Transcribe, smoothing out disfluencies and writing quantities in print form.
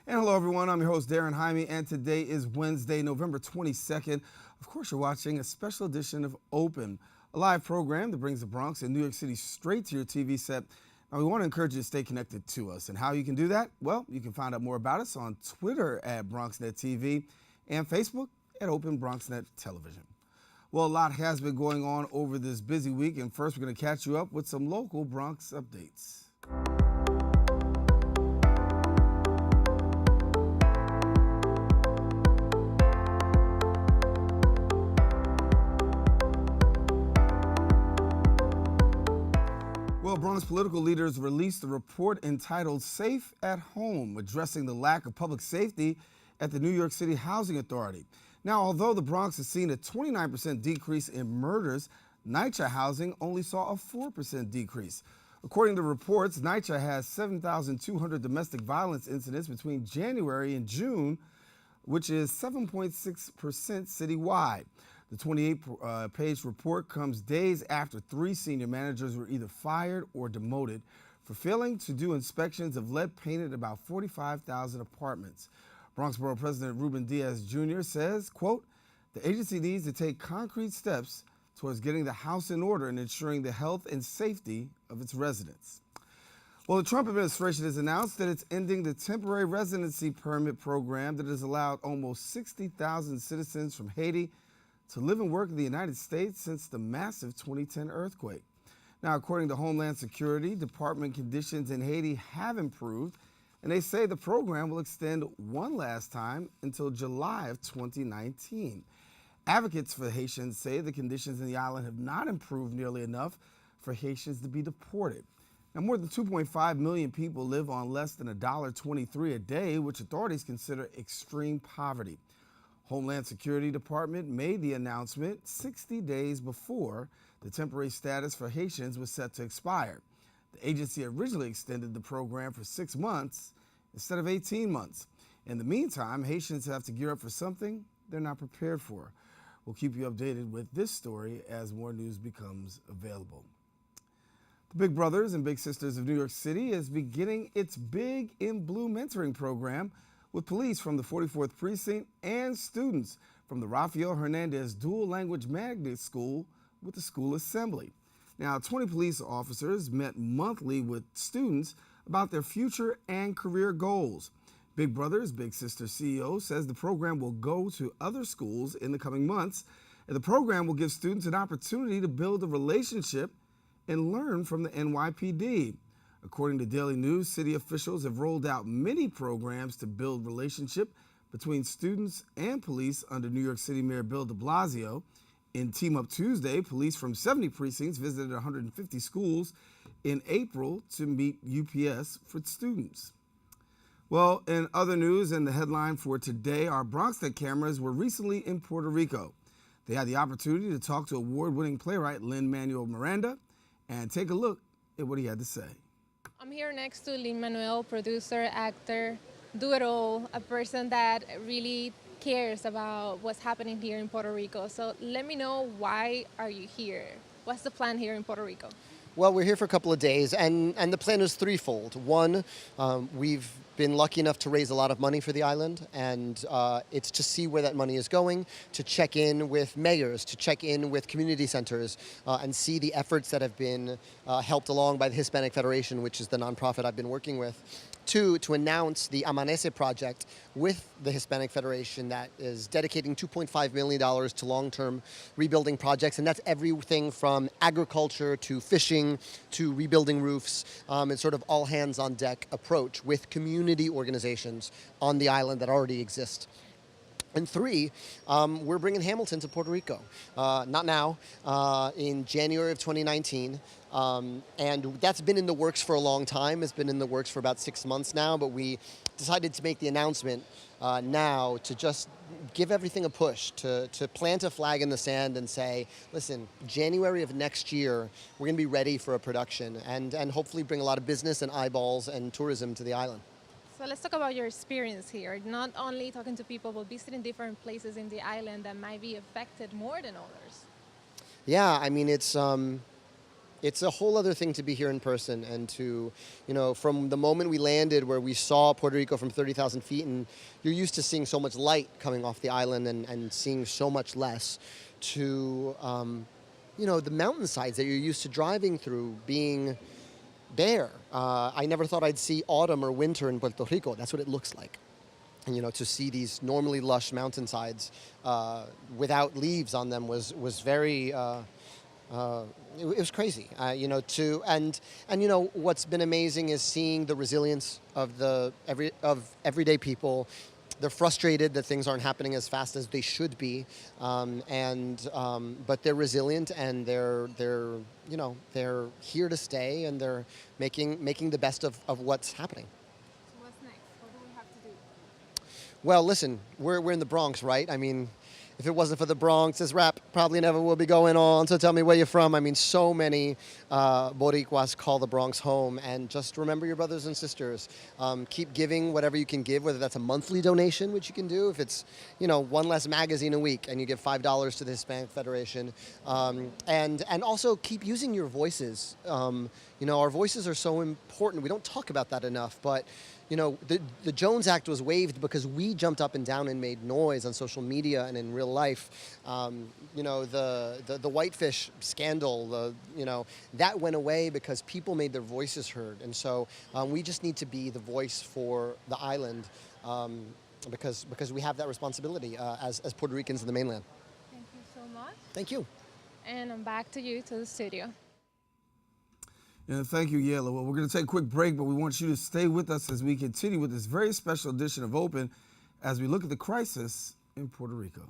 And hello, everyone. I'm your host, Daren Jaime, and today is Wednesday, November 22nd. Of course, you're watching a special edition of Open, a live program that brings the Bronx and New York City straight to your TV set. Now, we want to encourage you to stay connected to us. And how you can do that? Well, you can find out more about us on Twitter at BronxNet TV and Facebook at Open BronxNet Television. Well, a lot has been going on over this busy week, and first we're going to catch you up with some local Bronx updates. Well, Bronx political leaders released a report entitled Safe at Home, addressing the lack of public safety at the New York City Housing Authority. Now, although the Bronx has seen a 29% decrease in murders, NYCHA housing only saw a 4% decrease. According to reports, NYCHA has 7,200 domestic violence incidents between January and June, which is 7.6% citywide. The 28-page report comes days after 3 senior managers were either fired or demoted for failing to do inspections of lead-painted about 45,000 apartments. Bronx Borough President Ruben Diaz Jr. says, quote, "The agency needs to take concrete steps towards getting the house in order and ensuring the health and safety of its residents." Well, the Trump administration has announced that it's ending the temporary residency permit program that has allowed almost 60,000 citizens from Haiti to live and work in the United States since the massive 2010 earthquake. Now, according to Homeland Security, Department conditions in Haiti have improved, and they say the program will extend one last time until July of 2019. Advocates for Haitians say the conditions in the island have not improved nearly enough for Haitians to be deported. Now, more than 2.5 million people live on less than $1.23 a day, which authorities consider extreme poverty. Homeland Security Department made the announcement 60 days before the temporary status for Haitians was set to expire. The agency originally extended the program for 6 months instead of 18 months. In the meantime, Haitians have to gear up for something they're not prepared for. We'll keep you updated with this story as more news becomes available. The Big Brothers and Big Sisters of New York City is beginning its Big in Blue mentoring program with police from the 44th Precinct and students from the Rafael Hernandez Dual Language Magnet School with the school assembly. Now, 20 police officers met monthly with students about their future and career goals. Big Brothers Big Sisters CEO says the program will go to other schools in the coming months, and the program will give students an opportunity to build a relationship and learn from the NYPD. According to Daily News, city officials have rolled out many programs to build relationship between students and police under New York City Mayor Bill de Blasio. In Team Up Tuesday, police from 70 precincts visited 150 schools in April to meet UPS for students. Well, in other news, and the headline for today, our BronxNet cameras were recently in Puerto Rico. They had the opportunity to talk to award-winning playwright Lin-Manuel Miranda and take a look at what he had to say. I'm here next to Lin-Manuel, producer, actor, do-it-all, a person that really cares about what's happening here in Puerto Rico. So let me know, why are you here? What's the plan here in Puerto Rico? Well, we're here for a couple of days, and the plan is threefold. One, we've been lucky enough to raise a lot of money for the island, and it's to see where that money is going, to check in with mayors, to check in with community centers, and see the efforts that have been helped along by the Hispanic Federation, which is the nonprofit I've been working with. Two, to announce the Amanece project with the Hispanic Federation that is dedicating $2.5 million to long-term rebuilding projects, and that's everything from agriculture to fishing to rebuilding roofs. It's sort of all hands on deck approach with community organizations on the island that already exist. And three, we're bringing Hamilton to Puerto Rico. Not now, in January of 2019. And that's been in the works for a long time. It's been in the works for about 6 months now, but we decided to make the announcement now to just give everything a push, to plant a flag in the sand and say, listen, January of next year, we're going to be ready for a production and hopefully bring a lot of business and eyeballs and tourism to the island. So let's talk about your experience here, not only talking to people, but visiting different places in the island that might be affected more than others. Yeah, I mean, it's it's a whole other thing to be here in person and to, from the moment we landed where we saw Puerto Rico from 30,000 feet, and you're used to seeing so much light coming off the island and seeing so much less, to, the mountainsides that you're used to driving through being bare. I never thought I'd see autumn or winter in Puerto Rico. That's what it looks like. And, to see these normally lush mountainsides without leaves on them was very, it was crazy. What's been amazing is seeing the resilience of everyday people. They're frustrated that things aren't happening as fast as they should be, but they're resilient and they're here to stay, and they're making the best of what's happening. So what's next? What do we have to do? Well, listen, we're in the Bronx, right? I mean, if it wasn't for the Bronx, this rap probably never would be going on. So tell me where you're from. I mean, so many Boricuas call the Bronx home. And just remember your brothers and sisters. Keep giving whatever you can give, whether that's a monthly donation, which you can do. If it's, one less magazine a week, and you give $5 to the Hispanic Federation. And also keep using your voices. Our voices are so important. We don't talk about that enough, but the Jones Act was waived because we jumped up and down and made noise on social media and in real life. The Whitefish scandal, that went away because people made their voices heard. And so we just need to be the voice for the island because we have that responsibility as Puerto Ricans in the mainland. Thank you so much. Thank you. And I'm back to you, to the studio. Yeah, thank you, Yela. Well, we're going to take a quick break, but we want you to stay with us as we continue with this very special edition of Open as we look at the crisis in Puerto Rico.